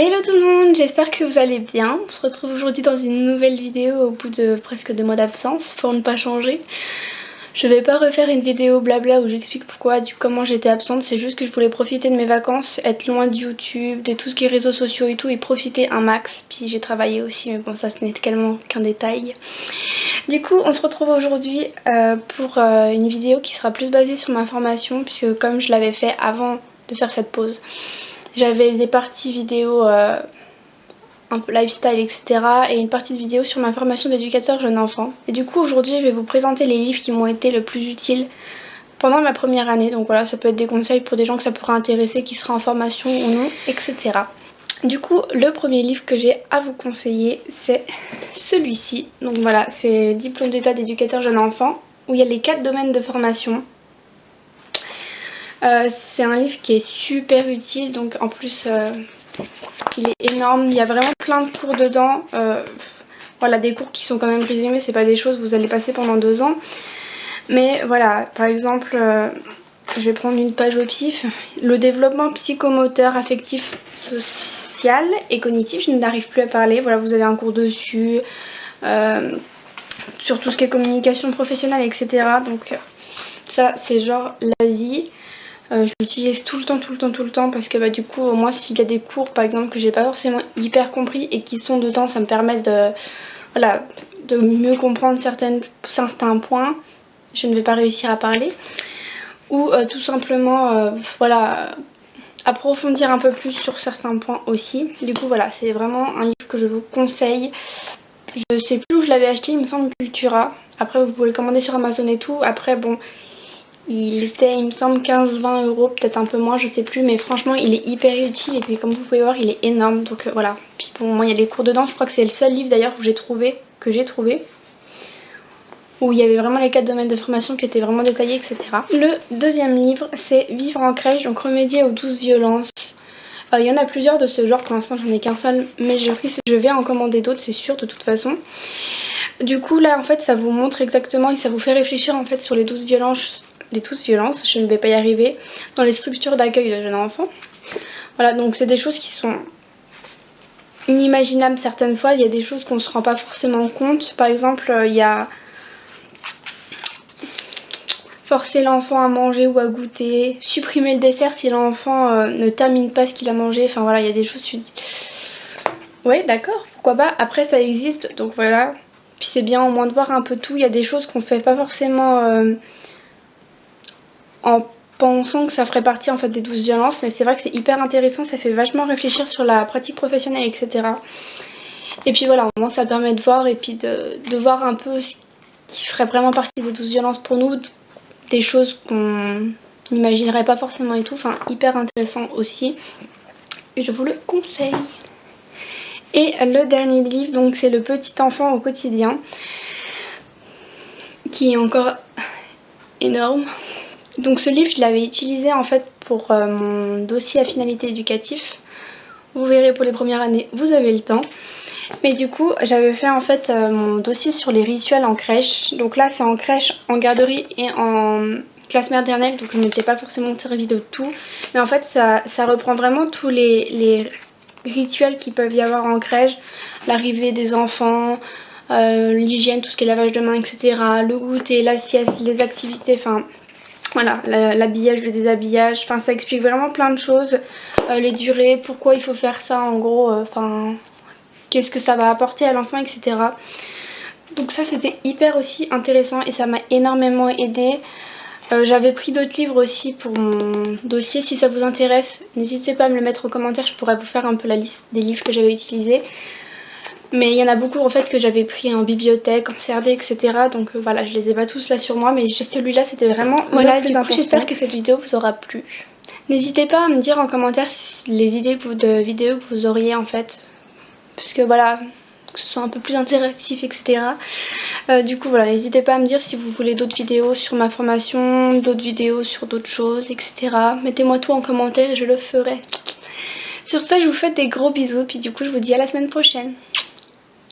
Hello tout le monde, j'espère que vous allez bien. On se retrouve aujourd'hui dans une nouvelle vidéo au bout de presque 2 mois d'absence pour ne pas changer. Je vais pas refaire une vidéo blabla où j'explique comment j'étais absente, c'est juste que je voulais profiter de mes vacances, être loin de YouTube, de tout ce qui est réseaux sociaux et tout et profiter un max. Puis j'ai travaillé aussi mais bon ça ce n'est tellement qu'un détail. Du coup on se retrouve aujourd'hui pour une vidéo qui sera plus basée sur ma formation puisque comme je l'avais fait avant de faire cette pause, j'avais des parties vidéo un peu lifestyle etc. et une partie de vidéo sur ma formation d'éducateur jeune enfant. Et du coup aujourd'hui je vais vous présenter les livres qui m'ont été le plus utiles pendant ma première année. Donc voilà, ça peut être des conseils pour des gens que ça pourrait intéresser, qui seraient en formation ou non, etc. Du coup le premier livre que j'ai à vous conseiller c'est celui-ci. Donc voilà, c'est Diplôme d'état d'éducateur jeune enfant où il y a les 4 domaines de formation. C'est un livre qui est super utile, donc en plus il est énorme, il y a vraiment plein de cours dedans, voilà, des cours qui sont quand même résumés, c'est pas des choses que vous allez passer pendant 2 ans, mais voilà, par exemple, je vais prendre une page au pif, le développement psychomoteur, affectif, social et cognitif, je n'arrive plus à parler, voilà, vous avez un cours dessus, sur tout ce qui est communication professionnelle, etc. Donc ça c'est genre la vie. Je l'utilise tout le temps parce que du coup moi s'il y a des cours par exemple que j'ai pas forcément hyper compris et qui sont dedans, ça me permet de, voilà, de mieux comprendre certains points, je ne vais pas réussir à parler, ou tout simplement voilà, approfondir un peu plus sur certains points aussi. Du coup voilà, c'est vraiment un livre que je vous conseille. Je sais plus où je l'avais acheté, il me semble Cultura. Après vous pouvez le commander sur Amazon et tout. Après bon, il était, il me semble, 15-20 €, peut-être un peu moins, je sais plus, mais franchement il est hyper utile et puis comme vous pouvez voir il est énorme, donc voilà. Puis bon, moi il y a les cours dedans, je crois que c'est le seul livre d'ailleurs que j'ai trouvé, où il y avait vraiment les 4 domaines de formation qui étaient vraiment détaillés, etc. Le deuxième livre c'est Vivre en crèche, donc remédier aux douces violences. Il y en a plusieurs de ce genre, pour l'instant j'en ai qu'un seul, mais je vais en commander d'autres, c'est sûr, de toute façon. Du coup là en fait ça vous montre exactement et ça vous fait réfléchir en fait sur les douces violences, je ne vais pas y arriver, dans les structures d'accueil de jeunes enfants. Voilà, donc c'est des choses qui sont inimaginables certaines fois, il y a des choses qu'on ne se rend pas forcément compte. Par exemple, il y a forcer l'enfant à manger ou à goûter, supprimer le dessert si l'enfant ne termine pas ce qu'il a mangé, enfin voilà, il y a des choses, je me dis ouais d'accord, pourquoi pas, après ça existe, donc voilà. Puis c'est bien au moins de voir un peu tout, il y a des choses qu'on fait pas forcément en pensant que ça ferait partie en fait des 12 violences, mais c'est vrai que c'est hyper intéressant, ça fait vachement réfléchir sur la pratique professionnelle, etc. Et puis voilà, au moins ça permet de voir et puis de voir un peu ce qui ferait vraiment partie des 12 violences pour nous, des choses qu'on n'imaginerait pas forcément et tout, enfin hyper intéressant aussi, et je vous le conseille. Et le dernier livre, donc c'est Le petit enfant au quotidien, qui est encore énorme. Donc ce livre je l'avais utilisé en fait pour mon dossier à finalité éducatif. Vous verrez pour les premières années vous avez le temps. Mais du coup j'avais fait en fait mon dossier sur les rituels en crèche. Donc là c'est en crèche, en garderie et en classe maternelle. Donc je ne m'étais pas forcément servi de tout. Mais en fait ça reprend vraiment tous les rituels qui peuvent y avoir en crèche. L'arrivée des enfants, l'hygiène, tout ce qui est lavage de mains, etc. Le goûter, la sieste, les activités, enfin... Voilà, l'habillage, le déshabillage, enfin ça explique vraiment plein de choses, les durées, pourquoi il faut faire ça en gros, enfin qu'est-ce que ça va apporter à l'enfant, etc. Donc ça c'était hyper aussi intéressant et ça m'a énormément aidé. J'avais pris d'autres livres aussi pour mon dossier, si ça vous intéresse, n'hésitez pas à me le mettre en commentaire, je pourrais vous faire un peu la liste des livres que j'avais utilisés. Mais il y en a beaucoup en fait que j'avais pris en bibliothèque, en CRD, etc. Donc voilà, je les ai pas tous là sur moi, mais celui-là c'était vraiment le plus important. J'espère que cette vidéo vous aura plu. N'hésitez pas à me dire en commentaire les idées de vidéos que vous auriez en fait. Puisque voilà, que ce soit un peu plus interactif, etc. Du coup voilà, n'hésitez pas à me dire si vous voulez d'autres vidéos sur ma formation, d'autres vidéos sur d'autres choses, etc. Mettez-moi tout en commentaire et je le ferai. Sur ça, je vous fais des gros bisous, puis du coup je vous dis à la semaine prochaine.